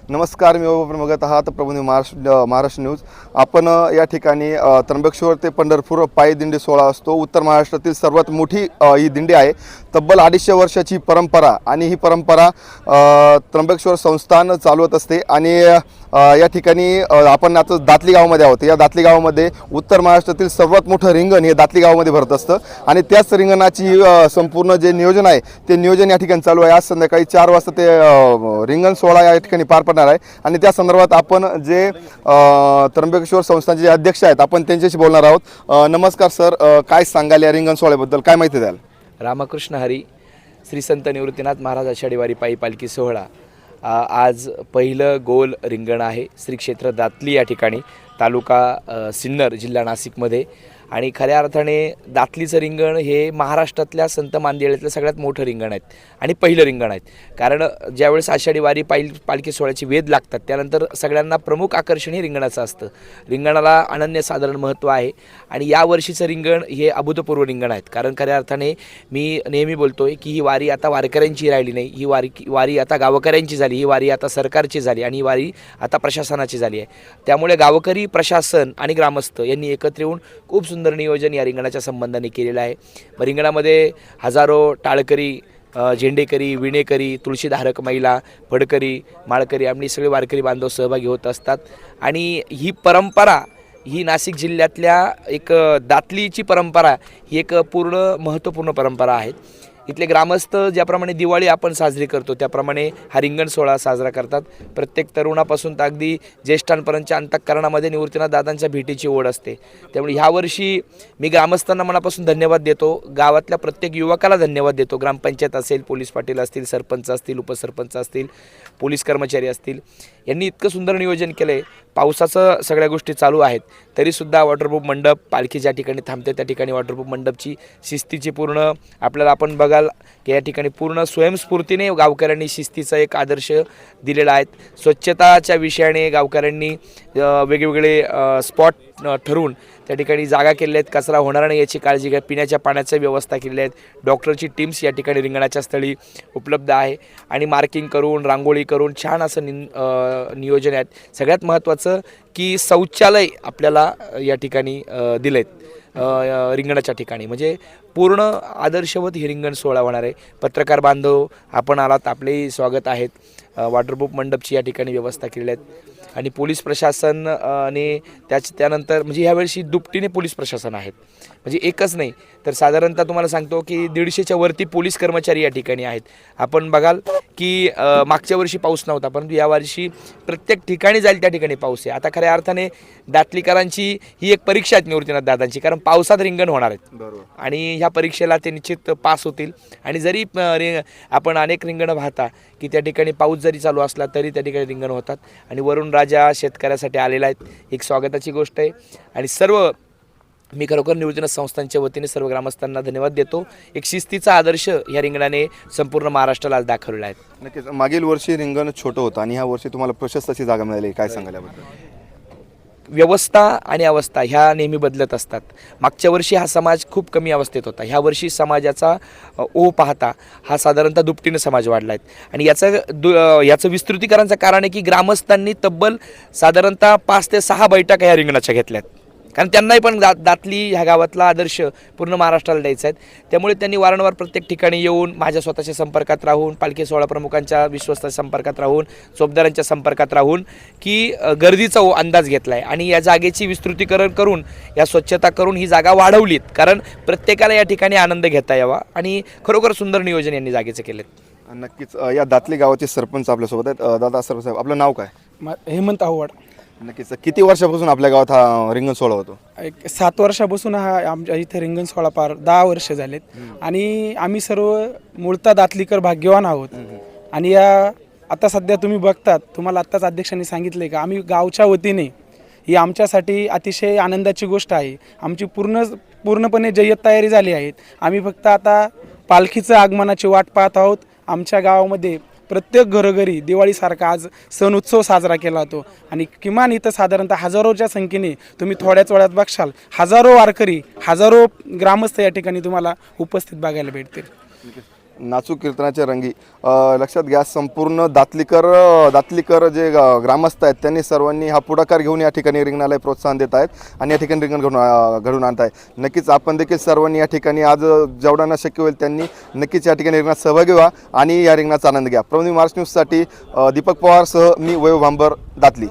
नमस्कार, मी आपण बघत आहात प्रबंध महाराष्ट्र न्यूज। आपण या ठिकाणी त्र्यंबकेश्वर ते पंढरपूर पायी दिंडी सोहळा असतो। उत्तर महाराष्ट्रातील सर्वात मोठी ही दिंडी आहे। तब्बल 250 वर्षाची परंपरा आणि ही परंपरा त्र्यंबकेश्वर संस्थान चालवत असते। आणि या ठिकाणी आपण आता दातली गावामध्ये आहोत। या दातली गावामध्ये उत्तर महाराष्ट्रातील सर्वात मोठं रिंगण हे दातली गावामध्ये भरत असतं आणि त्याच रिंगणाची संपूर्ण जे नियोजन आहे ते नियोजन या ठिकाणी चालू आहे। आज संध्याकाळी 4 वाजता ते रिंगण सोहळा या ठिकाणी पार पडणार आहे आणि त्या संदर्भात आपण जे त्र्यंबकेश्वर संस्थानचे अध्यक्ष आहेत आपण त्यांच्याशी बोलणार आहोत। नमस्कार सर, काय सांगाल या रिंगण सोहळ्याबद्दल, काय माहिती द्याल? रामकृष्ण हरी। श्री संत निवृत्तीनाथ महाराज आषाढी वारी पायी पालखी सोहळा आज पहिलं गोल रिंगण आहे श्री क्षेत्र दातली या ठिकाणी, तालुका सिन्नर, जिल्हा नाशिकमध्ये। आणि खऱ्या अर्थाने दातलीचं रिंगण हे महाराष्ट्रातल्या संत मांदियाळ्यातलं सगळ्यात मोठं रिंगण आहेत आणि पहिलं रिंगण आहेत। कारण ज्यावेळेस आषाढी वारी पालखी सोहळ्याची वेध लागतात त्यानंतर सगळ्यांना प्रमुख आकर्षण हे रिंगणाचं असतं। रिंगणाला अनन्यसाधारण महत्त्व आहे आणि यावर्षीचं रिंगण हे अभूतपूर्व रिंगण आहेत। कारण खऱ्या अर्थाने मी नेहमी बोलतो आहे की ही वारी आता वारकऱ्यांची राहिली नाही, ही वारी आता गावकऱ्यांची झाली, ही वारी आता सरकारची झाली आणि ही वारी आता प्रशासनाची झाली आहे। त्यामुळे गावकरी, प्रशासन आणि ग्रामस्थ यांनी एकत्र येऊन खूप सुंदर नियोजन या रिंगणाच्या संबंधाने केलेलं आहे। रिंगणामध्ये हजारो टाळकरी, झेंडेकरी, विणेकरी, तुळशीधारक महिला, फडकरी, माळकरी आम्ही सगळे वारकरी बांधव सहभागी होत असतात। आणि ही परंपरा ही नाशिक जिल्ह्यातल्या एक दातलीची परंपरा ही एक पूर्ण महत्त्वपूर्ण परंपरा आहे। इथले ग्रामस्थ ज्याप्रमाणे दिवाळी आपण साजरी करतो त्याप्रमाणे हा रिंगण सोहळा साजरा करतात। प्रत्येक तरुणापासून तर अगदी ज्येष्ठांपर्यंतच्या अंतःकरणामध्ये निवृत्तीनाथ दादांच्या भेटीची ओढ असते। त्यामुळे ह्यावर्षी मी ग्रामस्थांना मनापासून धन्यवाद देतो, गावातल्या प्रत्येक युवकाला धन्यवाद देतो। ग्रामपंचायत असेल, पोलीस पाटील असतील, सरपंच असतील, उपसरपंच असतील, पोलीस कर्मचारी असतील, यांनी इतकं सुंदर नियोजन केलं आहे। पावसाचं सगळ्या गोष्टी चालू आहेत तरीसुद्धा वॉटरप्रूफ मंडप, पालखी ज्या ठिकाणी थांबते त्या ठिकाणी वॉटरप्रूफ मंडपची शिस्तीची पूर्ण आपल्याला आपण बघाल की या ठिकाणी पूर्ण स्वयंस्फूर्तीने गावकऱ्यांनी शिस्तीचा एक आदर्श दिलेला आहे। स्वच्छताच्या विषयाने गावकऱ्यांनी वेगवेगळे स्पॉट ठरवून त्या ठिकाणी जागा केलेल्या आहेत, कचरा होणार नाही याची काळजी घ्या, पिण्याच्या पाण्याची व्यवस्था केलेली आहे। डॉक्टरची टीम्स या ठिकाणी रिंगणाच्या स्थळी उपलब्ध आहे आणि मार्किंग करून, रांगोळी करून छान असं नियोजन आहे। सगळ्यात महत्त्वाचं की शौचालय आपल्याला या ठिकाणी दिले आहेत रिंगणाच्या ठिकाणी, म्हणजे पूर्ण आदर्शवत हे रिंगण सोहळा होणार आहे। पत्रकार बांधव आपण आलात, आपलेही स्वागत आहेत। वॉटरप्रूफ मंडपची या ठिकाणी व्यवस्था केलेली आहेत आणि पोलीस प्रशासन आणि त्यानंतर म्हणजे ह्यावेळी दुपटीने पोलीस प्रशासन आहेत, म्हणजे एकच नाही तर साधारणतः तुम्हाला सांगतो की 150च्या वरती पोलीस कर्मचारी या ठिकाणी आहेत। आपण बघाल की मागच्या वर्षी पाऊस नव्हता परंतु यावर्षी प्रत्येक ठिकाणी जाईल त्या ठिकाणी पाऊस आहे। आता खऱ्या अर्थाने दातलीकरांची ही एक परीक्षा आहे निवृत्तीनाथ दादांची, कारण पावसात रिंगण होणार आहेत आणि ह्या परीक्षेला ते निश्चित पास होतील। आणि जरी आपण अनेक रिंगणं पाहता की त्या ठिकाणी पाऊस जरी चालू असला तरी त्या ठिकाणी रिंगण होतात आणि वरुण राजा शेतकऱ्यासाठी आलेला आहेत, एक स्वागताची गोष्ट आहे। आणि सर्व मी खरोखर निवृत्तीनाथ संस्थांच्या वतीने सर्व ग्रामस्थांना धन्यवाद देतो। एक शिस्तीचा आदर्श या रिंगणाने संपूर्ण महाराष्ट्राला आज दाखवलेला आहे। नक्कीच मागील वर्षी रिंगण छोटं होतं आणि ह्या वर्षी तुम्हाला प्रशस्ताची जागा मिळाली, काय सांगाल याबद्दल? व्यवस्था आणि अवस्था ह्या नेहमी बदलत असतात। मागच्या वर्षी हा समाज खूप कमी अवस्थेत होता, ह्या वर्षी समाजाचा ओघ पाहता हा साधारणतः दुपटीने समाज वाढला आहे। आणि याचं विस्तृतीकरणाचं कारण आहे की ग्रामस्थांनी तब्बल साधारणतः 5 ते 6 बैठका ह्या रिंगणाच्या घेतल्यात, कारण त्यांनाही पण दातली ह्या गावातला आदर्श पूर्ण महाराष्ट्राला द्यायचा आहे। त्यामुळे त्यांनी वारंवार प्रत्येक ठिकाणी येऊन माझ्या स्वतःच्या संपर्कात राहून, पालखी सोहळा प्रमुखांच्या विश्वस्त संपर्कात राहून, चोपदारांच्या संपर्कात राहून की गर्दीचा अंदाज घेतला आहे आणि या जागेची विस्तृतीकरण करून, या स्वच्छता करून ही जागा वाढवलीत, कारण प्रत्येकाला या ठिकाणी आनंद घेता यावा आणि खरोखर सुंदर नियोजन यांनी जागेचं केलं। नक्कीच या दातली गावाचे सरपंच आपल्यासोबत आहेत। दादा सरसाहेब, आपलं नाव काय? हेमंत आव्हाड। नक्कीच किती वर्षापासून आपल्या गावात हा रिंगण सोहळा होतो? एक 7 वर्षापासून हा आमच्या इथे रिंगण सोहळा पार 10 वर्ष झालेत आणि आम्ही सर्व मूळता दातलीकर भाग्यवान आहोत। आणि या आता सध्या तुम्ही बघतात, तुम्हाला आत्ताच अध्यक्षांनी सांगितले का आम्ही गावच्या वतीने ही आमच्यासाठी अतिशय आनंदाची गोष्ट आहे। आमची पूर्णपणे जय्यत तयारी झाली आहे। आम्ही फक्त आता पालखीचं आगमनाची वाट पाहत आहोत। आमच्या गावामध्ये प्रत्येक घरोघरी दिवाळीसारखा आज सण उत्सव साजरा केला जातो आणि किमान इथं साधारणतः हजारोच्या संख्येने तुम्ही थोड्याच वेळात बघशाल हजारो वारकरी, हजारो ग्रामस्थ या ठिकाणी तुम्हाला उपस्थित बघायला भेटतील। नाचू कीर्तनाचे रंगी लक्षात घ्या, संपूर्ण दातलीकर जे ग्रामस्थ आहेत त्यांनी सर्वांनी हा पुढाकार घेऊन या ठिकाणी रिंगणाला प्रोत्साहन देत आहेत आणि या ठिकाणी रिंगण घडून आणत आहेत. नक्कीच आपण देखील सर्वांनी या ठिकाणी आज जेवढ्यांना शक्य होईल त्यांनी नक्कीच या ठिकाणी रिंगणात सहभागी व्हा आणि या रिंगणाचा आनंद घ्या. प्रबंधभूमी महाराष्ट्र न्यूजसाठी दीपक पवारसह मी वैभव भांबर, दातली.